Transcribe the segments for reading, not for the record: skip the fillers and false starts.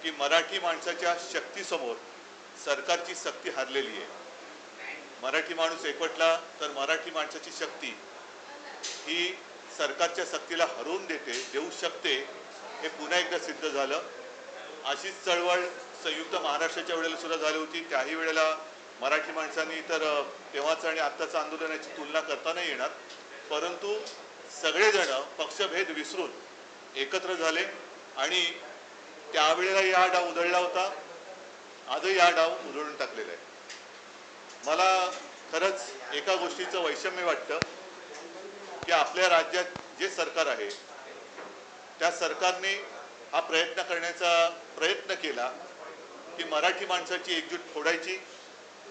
की मराठी माणसाच्या शक्तीसमोर सरकारची शक्ती हारलेली आहे. मराठी माणूस एकवटला तर मराठी माणसाची शक्ती ही सरकारच्या शक्तीला हरवून देऊ शकते. हे पुन्हा एकदा सिद्ध झालं. अशीच चळवळ संयुक्त महाराष्ट्राच्या वेळेला सुद्धा झाली होती. त्याही वेळेला मराठी माणसांनी तर तेव्हाचं आणि आत्ताचं आंदोलनाची तुलना करता नाही येणार, परंतु सगळेजण पक्षभेद विसरून एकत्र झाले आणि त्यावेळेला हा डाव उधळला होता. आजही हा डाव उधळून टाकलेला आहे. मला खरंच एका गोष्टीचं वैषम्य वाटतं की आपल्या राज्यात जे सरकार आहे त्या सरकारने हा प्रयत्न केला की मराठी माणसाची एकजूट फोडायची,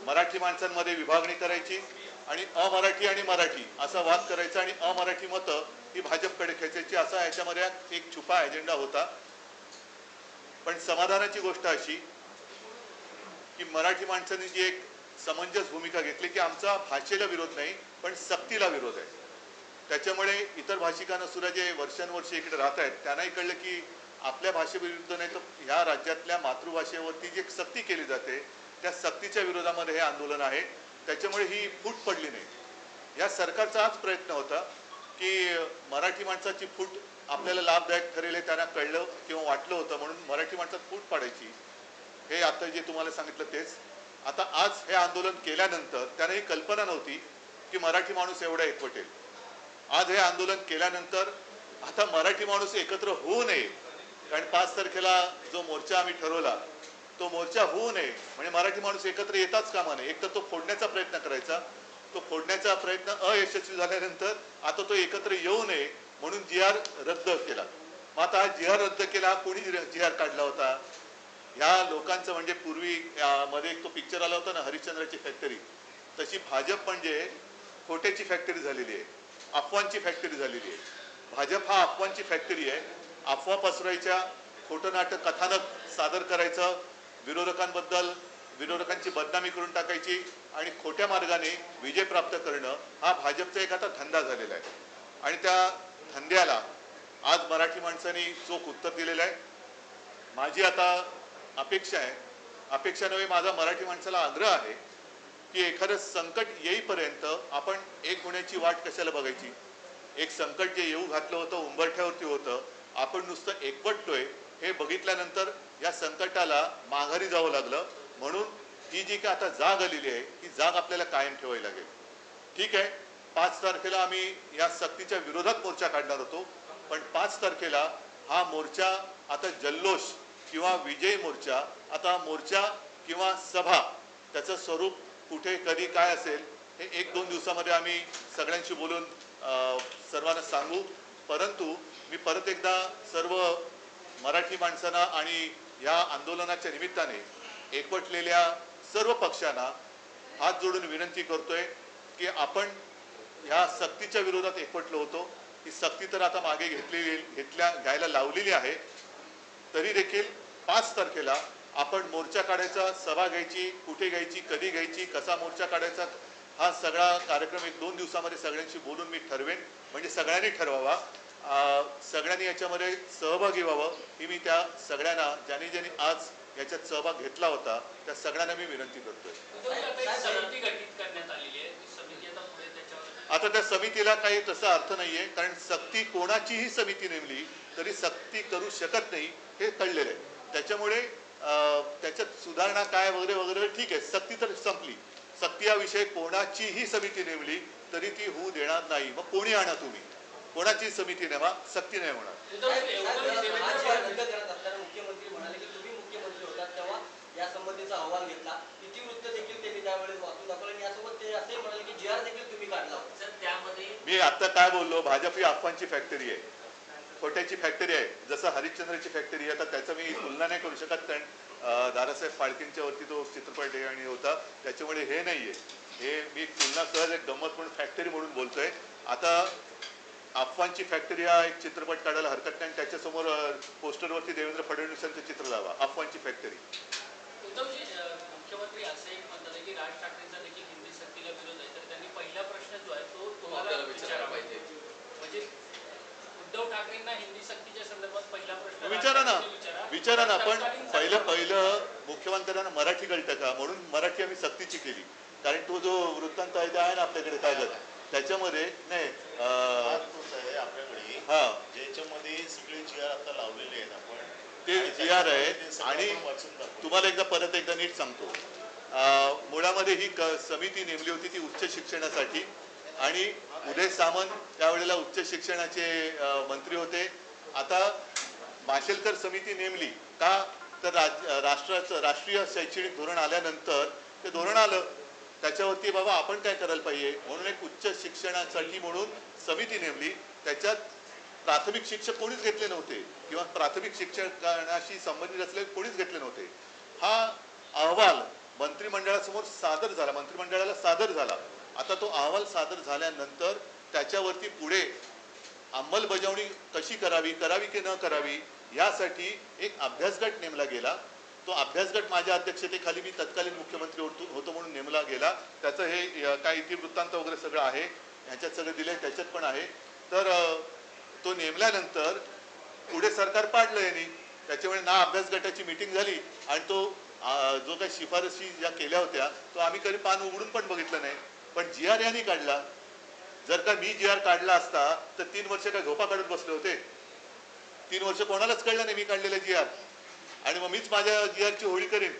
मराठी माणसांमध्ये विभागणी करायची आणि अमराठी आणि मराठी असा वाद करायचा आणि अमराठी मतं ही भाजपकडे खेचायची, असा याच्यामध्ये एक छुपा एजेंडा होता. पण समाधानाची गोष्ट अशी की मराठी माणसांनी जी एक समंजस भूमिका घेतली की आमचा भाषेला विरोध नाही पण सक्तीला विरोध आहे. त्याच्यामुळे इतर भाषिकांना सुद्धा जे वर्षानुवर्ष इकडे राहत आहेत त्यांनाही कळलं की आपल्या भाषेविरुद्ध नाही तर ह्या राज्यातल्या मातृभाषेवरती जी सक्ती केली जाते त्या सक्तीच्या विरोधामध्ये हे आंदोलन आहे. त्याच्यामुळे ही फूट पडली नाही. या सरकारचा हाच प्रयत्न होता की मराठी माणसाची फूट आपल्याला लाभदायक ठरेल हे त्यांना कळलं किंवा वाटलं होतं, म्हणून मराठी माणसात फूट पाडायची. हे आता जे तुम्हाला सांगितलं तेच. आता आज हे आंदोलन केल्यानंतर त्यांना ही कल्पना नव्हती की मराठी माणूस एवढा एकवटेल. आज हे आंदोलन केल्यानंतर आता मराठी माणूस एकत्र होऊ नये, कारण 5 तारखेला जो मोर्चा आम्ही ठरवला तो मोर्चा होऊ नये म्हणजे मराठी माणूस एकत्र येताच कामा नये. एक तर तो फोडण्याचा प्रयत्न करायचा, तो फोडण्याचा प्रयत्न अयशस्वी झाल्यानंतर आता तो एकत्र येऊ नये म्हणून जी.आर. रद्द केला. मग आता हा जी.आर. रद्द केला, कोणी जी.आर. काढला होता? ह्या लोकांचं म्हणजे पूर्वी मध्ये एक तो पिक्चर आला होता ना हरिश्चंद्राची फॅक्टरी, तशी भाजप म्हणजे खोट्याची फॅक्टरी झालेली आहे, अफवांची फॅक्टरी झालेली आहे. भाजप हा अफवांची फॅक्टरी आहे. अफवा पसरवायच्या, खोटं नाटक कथानक सादर करायचं, विरोधकांची बदनामी करून टाकायची आणि खोट्या मार्गाने विजय प्राप्त करणं हा भाजपचा एक आता धंदा झालेला आहे. आणि त्या धंद्याला आज मराठी माणसांनी चोख उत्तर दिलेलं आहे. माझी आता अपेक्षा नव्हे, माझा मराठी माणसाला आग्रह आहे की एखादं संकट येईपर्यंत आपण एक होण्याची वाट कशाला बघायची. एक संकट जे येऊ घातलं होतं, उंबरठ्यावरती होतं, आपण नुसतं एकवटतोय हे बघितल्यानंतर या संकटाला माघारी जावं लागलं. म्हणून ही जी काय आता जाग आलेली आहे ही जाग आपल्याला कायम ठेवावी लागेल. ठीक आहे, 5 तारखेला आम्ही या सक्तीच्या विरोधात मोर्चा काढणार होतो, पण 5 तारखेला हा मोर्चा आता जल्लोष किंवा विजय मोर्चा, आता मोर्चा किंवा सभा, त्याचं स्वरूप कुठे कधी काय असेल हे 1-2 दिवसामध्ये आम्ही सगळ्यांशी बोलून सर्वांना सांगू. परंतु मी परत एकदा सर्व मराठी माणसांना आणि या आंदोलनाच्या निमित्ताने एकवटलेल्या सर्व पक्षांना हात जोडून विनंती करतोय की आपण ह्या सक्तीच्या विरोधात एकवटलो होतो. ही सक्ती तर आता मागे घ्यायला लावलेली आहे, तरी देखील 5 तारखेला आपण मोर्चा काढायचा, सभा घ्यायची, कुठे घ्यायची, कधी घ्यायची, कसा मोर्चा काढायचा, हा सगळा कार्यक्रम 1-2 दिवसामध्ये सगळ्यांशी बोलून मी ठरवेन. म्हणजे सगळ्यांनी ठरवावा, सगळ्यांनी याच्यामध्ये सहभागी व्हावं ही मी त्या सगळ्यांना ज्यांनी आज याच्यात सहभाग घेतला होता त्या सगळ्यांना मी विनंती करतोय. आता त्या समितीला काही तसा अर्थ नाहीये, कारण सक्ती कोणाचीही समिती नेमली तरी सक्ती करू शकत नाही हे कळलेलं आहे. त्याच्यामुळे त्याच्यात सुधारणा काय वगैरे वगैरे ठीक आहे, सक्ती तर संपली. सक्ती हा विषय कोणाचीही समिती नेमली तरी ती होऊ देणार नाही. मग कोणी आणा, तुम्ही कोणाची समिती नेमा, सक्ती नाही होणार. मुख्यमंत्री म्हणाले की तुम्ही मुख्यमंत्री होता तेव्हा या संबंधीचा अहवाल घेतला, इतिवृत्त देखील त्यांनी त्यावेळेस वाचून दाखवलं आणि यासोबत ते असे म्हणाले की जी.आर. देखील तुम्ही काढला. त्यामध्ये मी आता काय बोललो, भाजप ही अफवांची फॅक्टरी आहे, खोट्याची फॅक्टरी आहे. जसं हरिश्चंद्रची फॅक्टरी आहे, तर त्याचं मी तुलना नाही करू शकत, कारण दादासाहेब फाळकेंच्या वरती तो चित्रपट आहे आणि होता, त्याच्यामुळे हे नाहीये. हे मी तुलना सहज एक गंमत म्हणून फॅक्टरी म्हणून बोलतोय. आता अफवांची फॅक्टरी हा एक चित्रपट काढायला हरकत नाही, त्याच्यासमोर पोस्टरवरती देवेंद्र फडणवीसांचं चित्र लावा, अफवांची फॅक्टरी. मुख्यमंत्री असं एक म्हणतात की राज ठाकरेंचा देखील हिंदी सक्तीला विरोध आहे, तर त्यांनी पहिला प्रश्न जो आहे तो तुम्हाला विचारायला पाहिजे. म्हणजे उद्धव ठाकरेंना हिंदी सक्तीच्या संदर्भात पहिला प्रश्न विचारा ना पण तत्कालीन पहिलं मुख्यमंत्र्यांना मराठी कळतं का म्हणून मराठी आम्ही सक्तीची केली. कारण तो जो वृत्तांत आहे ते आहे ना आपल्याकडे कागद, त्याच्यामध्ये नाही आपल्याकडे हा ज्याच्यामध्ये सगळे जी आर आता लावलेले आहेत आपण ते जी आर आहे. आणि तुम्हाला परत एकदा नीट सांगतो, मुळामध्ये ही समिती नेमली होती ती उच्च शिक्षणासाठी, आणि उदय सामंत त्यावेळेला उच्च शिक्षणाचे मंत्री होते. आता माशेलकर समिती नेमली का, तर राष्ट्रीय शैक्षणिक धोरण आल्यानंतर ते धोरण आलं, त्याच्यावरती बाबा आपण काय करायला पाहिजे म्हणून एक उच्च शिक्षणासाठी म्हणून समिती नेमली. त्याच्यात प्राथमिक शिक्षक कोणीच घेतले नव्हते किंवा प्राथमिक शिक्षणाशी संबंधित असलेले कोणीच घेतले नव्हते. हा अहवाल मंत्रिमंडळासमोर मंत्रिमंडळाला सादर झाला. आता तो अहवाल सादर झाल्यानंतर त्याच्यावरती पुढे अंमलबजावणी कशी करावी की न करावी यासाठी एक अभ्यासगट नेमला गेला. तो अभ्यासगट माझ्या अध्यक्षतेखाली मी तत्कालीन मुख्यमंत्री होतो म्हणून नेमला गेला. त्याचं हे काय इतिवृत्तांत वगैरे सगळं आहे, ह्याच्यात सगळं दिलंय, त्याच्यात पण आहे. तर तो नेमल्यानंतर पुढे सरकार पाडलं यांनी. त्याच्यामुळे ना अभ्यास गटाची मीटिंग झाली आणि तो जो काही शिफारशी ज्या केल्या होत्या तो आम्ही कधी पान उघडून पण बघितलं नाही. पण जी आर यांनी काढला. जर का मी जी आर काढला असता तर 3 वर्ष काय झोपा काढत बसले होते? 3 वर्ष कोणालाच कळलं नाही मी काढलेला जी आर, आणि मग मीच माझ्या जी आरची होळी करेन.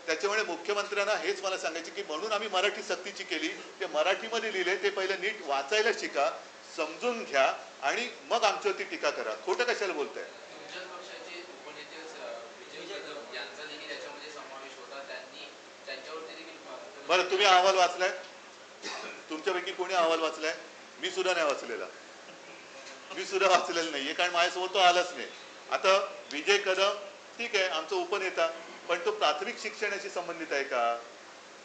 त्याच्यामुळे मुख्यमंत्र्यांना हेच मला सांगायचे की म्हणून आम्ही मराठी सक्तीची केली. ते मराठीमध्ये लिहिले ते पहिलं नीट वाचायला शिका, समजून घ्या, आणि मग आमच्यावरती टीका करा. खोटं कशाला बोलताय? बरं, तुम्ही अहवाल वाचलाय? तुमच्यापैकी कोणी अहवाल वाचलाय? मी सुद्धा नाही वाचलेला. मी सुद्धा वाचलेलं नाहीये, कारण माझ्यासमोर तो आलाच नाही. आता विजय कदम ठीक आहे आमचा उपनेता, पण तो प्राथमिक शिक्षणाशी संबंधित आहे का?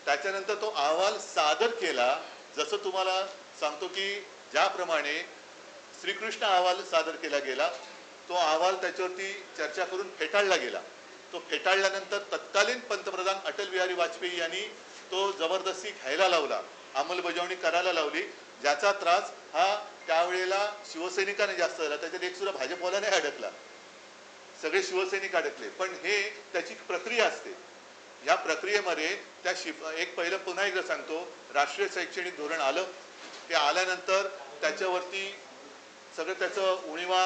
त्याच्यानंतर तो अहवाल सादर केला. जसं तुम्हाला सांगतो की ज्याप्रमाणे श्रीकृष्ण अहवाल सादर केला गेला, तो अहवाल त्याच्यावरती चर्चा करून फेटाळला गेला. तो फेटाळल्यानंतर तत्कालीन पंतप्रधान अटल बिहारी वाजपेयी यांनी तो जबरदस्ती घ्यायला लावला, अंमलबजावणी करायला लावली, ज्याचा त्रास हा त्यावेळेला शिवसैनिकांना जास्त झाला. त्याच्यात एक सुद्धा भाजपवाला नाही अडकला, सगळे शिवसैनिक अडकले. पण हे त्याची प्रक्रिया असते. या प्रक्रियेमध्ये एक पहिलं पुन्हा एकदा सांगतो, राष्ट्रीय शैक्षणिक धोरण आलं. ते आल्यानंतर त्याच्यावरती सगळं त्याचं उणीवा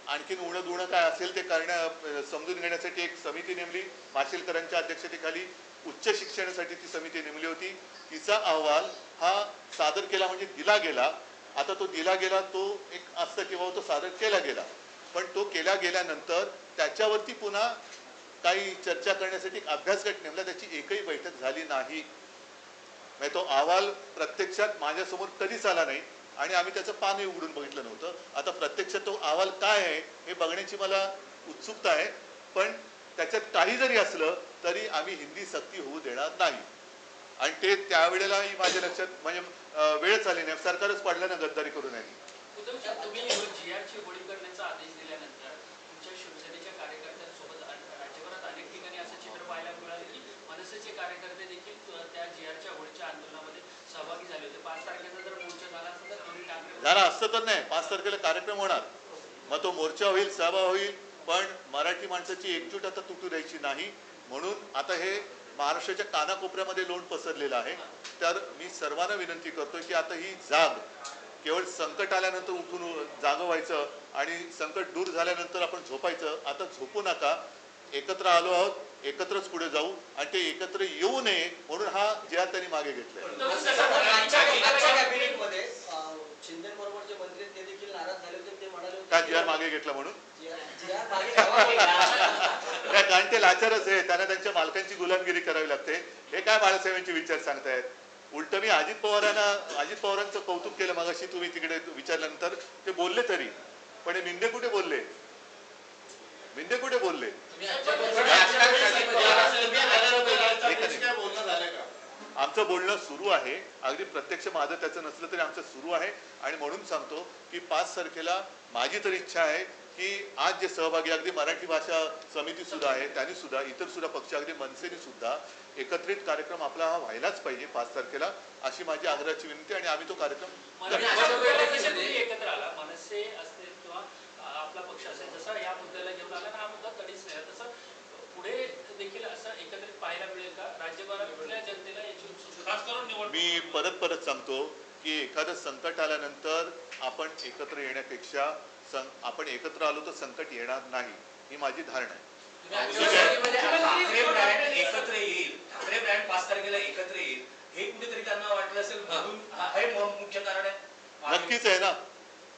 आणखीन उणं काय असेल ते समजून घेण्यासाठी एक समिती नेमली. माशेलकरांच्या अध्यक्षतेखाली उच्च शिक्षणासाठी ती समिती नेमली होती. तिचा अहवाल हा सादर केला म्हणजे दिला गेला. आता तो दिला गेला तो एक असतं किंवा तो सादर केला गेला, पण तो केला गेल्यानंतर त्याच्यावरती पुन्हा काही चर्चा करण्यासाठी एक अभ्यासगट नेमला. त्याची एकही बैठक झाली नाही. म्हणजे तो अहवाल प्रत्यक्षात माझ्यासमोर कधीच आला नाही आणि आम्ही त्याचं पानही उघडून बघितलं नव्हतं. आता प्रत्यक्षात तो अहवाल काय आहे हे बघण्याची मला उत्सुकता आहे. पण त्याच्यात काही जरी असलं तरी आम्ही हिंदी सक्ती होऊ देणार नाही. आणि ते त्यावेळेलाही माझ्या लक्षात म्हणजे वेळच आली नाही. सरकारच पाडलं ना गद्दारी करून. तुम्ही जीआरची होळी करण्याचा आदेश दिल्यानंतर तुमच्या शिवसेनेच्या कार्यकर्त्यांसोबत राज्यभरात अनेक ठिकाणी असं चित्र पाहायला मिळालं की मनसेचे कार्यकर्ते देखील त्या जीआरच्या होळीच्या आंदोलनामध्ये सहभागी झाले होते. 5 तारखेचा जर मोर्चा झाला असता तर दोन्ही ठाकरे झाला असतं तर नाही. 5 तारखेला कार्यक्रम होणार, मग तो मोर्चा होईल, सभा होईल, पण मराठी माणसाची एकजूट आता तुटू द्यायची नाही. म्हणून आता हे महाराष्ट्राच्या कानाकोपऱ्यामध्ये लोण पसरलेलं आहे. तर मी सर्वांना विनंती करतोय की आता ही जाग केवळ संकट आल्यानंतर उठून जागं व्हायचं आणि संकट दूर झाल्यानंतर आपण झोपायचं. आता झोपू नका. एकत्र आलो आहोत, एकत्रच पुढे जाऊ, आणि ते एकत्र येऊ नये म्हणून हा जी आर त्यांनी मागे घेतलाय. शिंदेबरोबरचे मंत्री ते देखील नाराज झाले होते. ते म्हणाले का जी आर मागे घेतला म्हणून? कारण ते लाचारच आहे. त्यांना त्यांच्या मालकांची गुलामगिरी करावी लागते. हे काय बाळासाहेबांचे विचार सांगतायत? उलट मी अजित पवारांचं कौतुक केलं मगाशी तुम्ही तिकडे विचारल्यानंतर. ते बोलले तरी, पण हे मिंदे कुठे बोलले? आमचं बोलणं सुरू आहे. अगदी प्रत्यक्ष माझं त्याचं नसलं तरी आमचं सुरू आहे. आणि म्हणून सांगतो की 5 तारखेला माझी तर इच्छा आहे की आज जे सहभागी अगदी मराठी भाषा समिती सुद्धा आहे, त्यांनी सुद्धा, इतर सुद्धा पक्ष, अगदी मनसेने सुद्धा एकत्रित कार्यक्रम आपला हा व्हायलाच पाहिजे 5 तारखेला, अशी माझी आग्रहाची विनंती. आणि आम्ही तो कार्यक्रम एकत्र आला. मनसे असतील किंवा किंवा आपला पक्ष असेल जसं या मुद्द्याला घेऊन आला ना हा मुद्दा कधीच नाही तसं पुढे देखील असं एकत्रित पाहायला मिळेल का राज्यभरातल्या जनतेला याची उत्सुकता खास करून निवड मी परत सांगतो की एखादं संकट आल्यानंतर आपण एकत्र येण्यापेक्षा आपण एकत्र आलो तर संकट येणार नाही ही माझी धारणा आहे. ठाकरे ब्रँड एकत्र येईल, ठाकरे ब्रँड 5 तारखेला एकत्र येईल हे कुठेतरी त्यांना वाटलं असेल म्हणून हे मुख्य कारण आहे. नक्कीच आहे ना.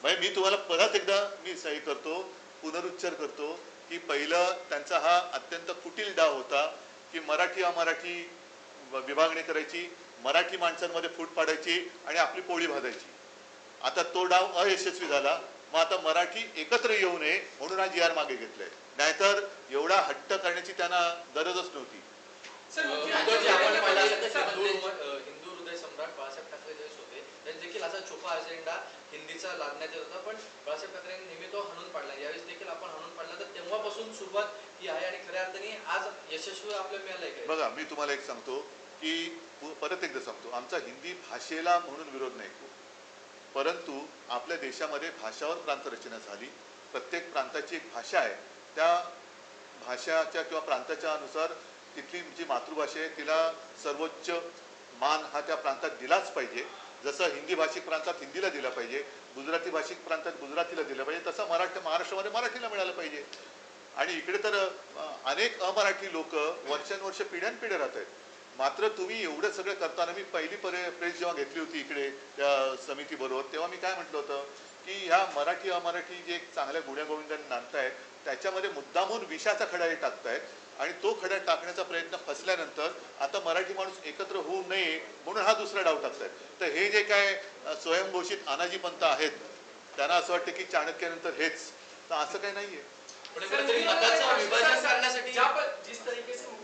म्हणजे मी तुम्हाला परत एकदा मी सही करतो, पुनरुच्चार करतो की पहिलं त्यांचा हा अत्यंत कुटील डाव होता की मराठी अमराठी विभागणी करायची, मराठी माणसांमध्ये फूट पाडायची आणि आपली पोळी भाजायची. आता तो डाव अयशस्वी झाला. मग आता मराठी एकत्र येऊ नये म्हणून हा GR मागे घेतलाय. नाहीतर एवढा हट्ट करण्याची त्यांना गरजच नव्हती. हिंदू हृदय सम्राट बाळासाहेब ठाकरे ज्यावेळेस होते त्यांनी देखील असा छुपा अजेंडा हिंदीचा लादण्यात येत होता, पण बाळासाहेब ठाकरेंनी नेहमी तो हाणून पाडला. यावेळेस देखील आपण हाणून पाडला, तर तेव्हापासून सुरुवात ही आहे आणि खऱ्या अर्थाने आज यशस्वी आपल्याला मिळालंय काय? बघा मी तुम्हाला एक सांगतो की परत एकदा सांगतो, आमचा हिंदी भाषेला म्हणून विरोध नाही, परंतु आपल्या देशामध्ये भाषावर प्रांतरचना झाली. प्रत्येक प्रांताची एक भाषा आहे. त्या भाषाच्या किंवा प्रांताच्या अनुसार तिथली जी मातृभाषा आहे तिला सर्वोच्च मान हा त्या प्रांतात दिलाच पाहिजे. जसं हिंदी भाषिक प्रांतात हिंदीला दिला पाहिजे, गुजराती भाषिक प्रांतात गुजरातीला दिलं पाहिजे, तसं महाराष्ट्रामध्ये मराठीला मिळालं पाहिजे. आणि इकडे तर अनेक अमराठी लोक वर्षानुवर्ष पिढ्यानपिढ्या राहत आहेत. मात्र तुम्ही एवढं सगळं करताना मी पहिली प्रेस जेव्हा घेतली होती इकडे त्या समितीबरोबर तेव्हा मी काय म्हटलं होतं की ह्या मराठी अमराठी जे चांगल्या गुण्यागोविंदांनी नांदतायत त्याच्यामध्ये मुद्दामून विषाचा खडा हे टाकतायत आणि तो खडा टाकण्याचा प्रयत्न फसल्यानंतर आता मराठी माणूस एकत्र होऊ नये म्हणून हा दुसरा डाव टाकतायत. तर हे जे काय स्वयंघोषित अनाजी पंथ आहेत त्यांना असं वाटतं की चाणक्यानंतर हेच, तर असं काही नाहीये. मताचं विभाजन करण्यासाठी जिस तरीके से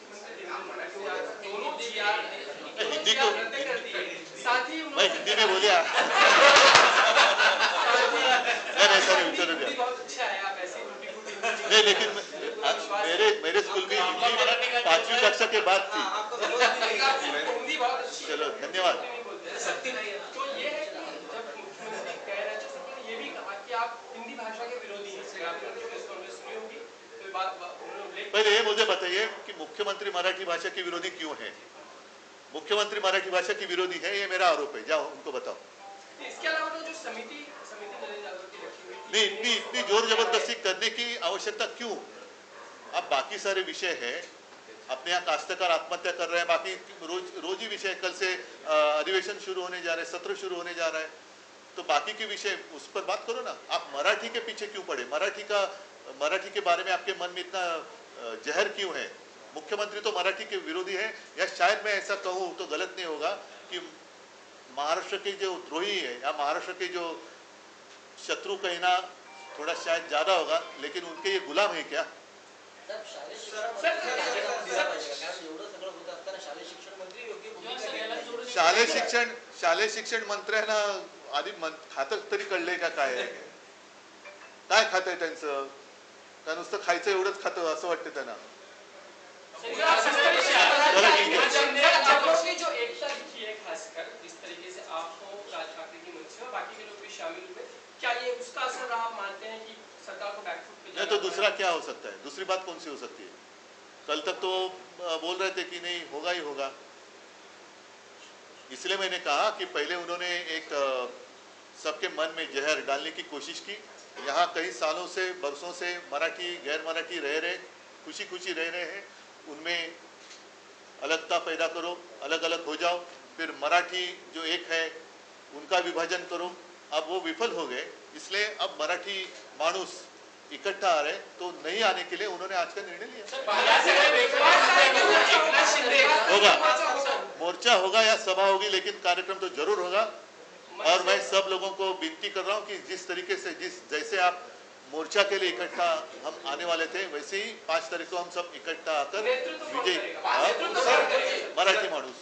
हिंदी को साथ ही मैं हिंदी में बोलिया नहीं सर उत्तर दिया बहुत अच्छा है, आप ऐसे नहीं, लेकिन मेरे स्कूल में हिंदी 5वीं कक्षा के बाद थी. हिंदी बहुत अच्छी है. चलो धन्यवाद. तो ये है कि जब मुख्यमंत्री कह रहे थे सबने ये भी कहा कि आप हिंदी भाषा के विरोधी हैं. आपने प्रेस कॉन्फ्रेंस सुनी होगी, तो पहले ये मुझे बताइए कि मुख्यमंत्री मराठी भाषा के विरोधी क्यों है? मुख्यमंत्री मराठी भाषा की विरोधी है, ये मेरा आरोप है. जाओ उनको बताओ. इसके अलावा तो जो समिति जनजागृति रखी हुई नहीं, इतनी जोर जबरदस्ती करने की आवश्यकता क्यों? अब बाकी सारे विषय है, अपने यहाँ काश्तकार आत्महत्या कर रहे हैं, बाकी रोज ही विषय. कल से अधिवेशन शुरू होने जा रहे हैं, सत्र शुरू होने जा रहा है, तो बाकी के विषय उस पर बात करो ना. आप मराठी के पीछे क्यों पड़े? मराठी के बारे में आपके मन में इतना जहर क्यों है? मुख्यमंत्री तो मराठी के विरोधी है, या शायद मैं ऐसा कहूँ तो गलत नहीं होगा कि महाराष्ट्र के जो द्रोही है या महाराष्ट्र के जो शत्रु कहना थोड़ा शायद ज्यादा होगा, लेकिन उनके ये गुलाम है क्या? शालेय शिक्षण मंत्र्यांना आधी खातं तरी कळलंय का काय खातं आहे त्यांचं? का नुसतं खायचं एवढंच खातं असं वाटतं त्यांना? जो एकता दिखी है खासकर जिस तरीके से आप हो, राज ठाकरे की मंच में बाकी के लोग भी शामिल हुए, क्या ये उसका असर रहा? आप मानते हैं कि सरकार को बैकफुट पे नहीं, तो दूसरा क्या हो सकता है? दूसरी बात कौन सी हो सकती है? कल तक तो बोल रहे थे कि नहीं होगा ही होगा. इसलिए मैंने कहा कि पहले उन्होंने एक सबके मन में जहर डालने की कोशिश की. यहाँ कई सालों से बरसों से मराठी गैर मराठी रह खुशी रह रहे हैं, उनमें अलगता पैदा करो, अलग अलग हो जाओ, फिर मराठी जो एक है उनका विभाजन करो. अब वो विफल हो गए, इसलिए अब मराठी मानुस इकट्ठा आ रहे, तो नहीं आने के लिए उन्होंने आज का निर्णय लिया. होगा, मोर्चा होगा या सभा होगी, लेकिन कार्यक्रम तो जरूर होगा. और मैं सब लोगों को विनती कर रहा हूँ कि जिस तरीके से जैसे आप मोर्चा के लिए इकट्ठा हम आने वाले थे, वैसे ही 5 तारीख को हम सब इकट्ठा आकर विजय मराठी माणूस.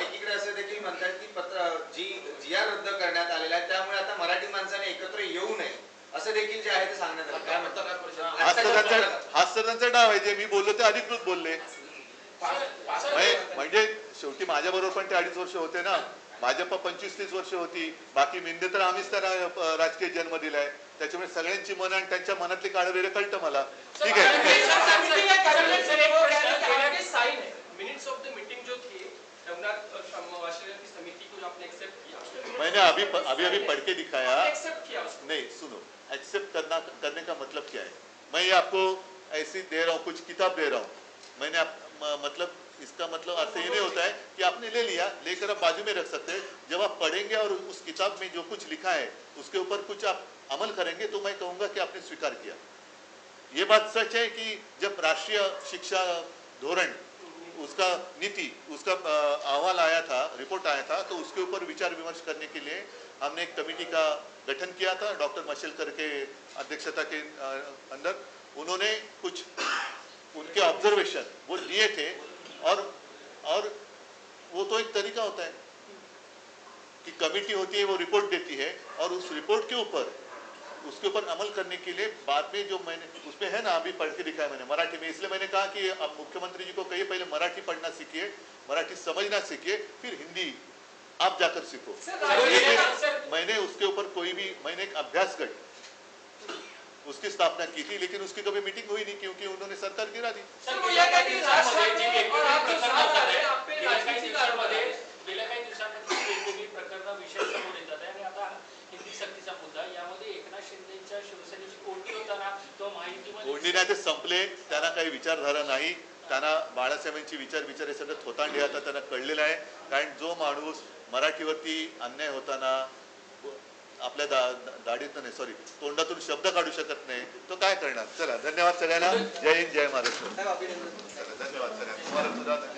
एकीकडे असे देखील म्हणतात की GR रद्द करण्यात आलेला आहे, त्यामुळे आता मराठी माणसाने एकत्र येऊ नये असं देखील जे आहे ते सांगण्यात आलं. काय म्हणतात? हाच तर त्यांचा डाव आहे. जे मी बोललो ते अधिकृत बोलले. म्हणजे शेवटी माझ्या बरोबर पण ते 2.5 वर्ष होते ना, भाजप 25-30 वर्ष होती, बाकी मिंदे तर आम्हीच त्यांना राजकीय जन्म दिलाय, त्याच्यामुळे सगळ्यांची मन आणि त्यांच्या मनातली काळवेर कळतं मला. ठीक आहे. मिनट्स ऑफ द मीटिंग जो थी रघुनाथ वाशेकर की समिति को जो आपने एक्सेप्ट किया, मैंने अभी पढ़ के दिखाया. एक्सेप्ट किया उसको. नहीं सुनो, एक्सेप्ट करने का मतलब क्या है? मैं ये आपको ऐसे दे रहा हूँ, कुछ किताब दे रहा हूँ, मैंने मतलब इसका मतलब अर्थ ये नहीं होता है कि आपने ले लिया, लेकर आप बाजू में रख सकते हैं. जब आप पढ़ेंगे और उस किताब में जो कुछ लिखा है उसके ऊपर कुछ आप अमल करेंगे तो मैं कहूँगा कि आपने स्वीकार किया. ये बात सच है कि जब राष्ट्रीय शिक्षा धोरण उसका नीति उसका अहवाल आया था, रिपोर्ट आया था, तो उसके ऊपर विचार विमर्श करने के लिए हमने एक कमेटी का गठन किया था डॉक्टर मशेलकर के अध्यक्षता के अंदर. उन्होंने कुछ उनके ऑब्जर्वेशन वो दिए थे और वो तो एक तरीका होता है कि कमेटी होती है, वो रिपोर्ट देती है और उस रिपोर्ट के ऊपर उसके ऊपर अमल करने के लिए बाद में जो मैंने उसमें है ना, अभी पढ़ के दिखाया मैंने मराठी में, इसलिए मैंने कहा कि अब मुख्यमंत्री जी को कहिए पहले मराठी पढ़ना सीखिए, मराठी समझना सीखिए, फिर हिंदी आप जाकर सीखो. लेकिन मैंने उसके ऊपर मैंने एक अभ्यास गट उसकी स्थापना की थी, लेकिन उसकी कभी मीटिंग हुई नहीं क्योंकि उन्होंने सरकार गिरा दी. गेल्या काही दिवसांमध्ये वेगवेगळी प्रकरणं विषय समोर येतात आहे आणि आता हिंदी सक्तीचा मुद्दा, यामध्ये एकनाथ शिंदेच्या शिवसेनेची कोंडी होताना तो माहितीमध्ये कोंडी नाही ते संपले, त्यांना काही विचारधारा नाही, त्यांना बाळासाहेबांची विचार हे सगळं थोतांडी आता त्यांना कळलेलं आहे. कारण जो माणूस मराठीवरती अन्याय होताना आपल्या दाढीतून नाही, सॉरी, तोंडातून शब्द काढू शकत नाही, तो काय करणार. चला, धन्यवाद सगळ्यांना. जय हिंद, जय महाराष्ट्र. साहेब, अभिनंदन. धन्यवाद सगळ्यांना.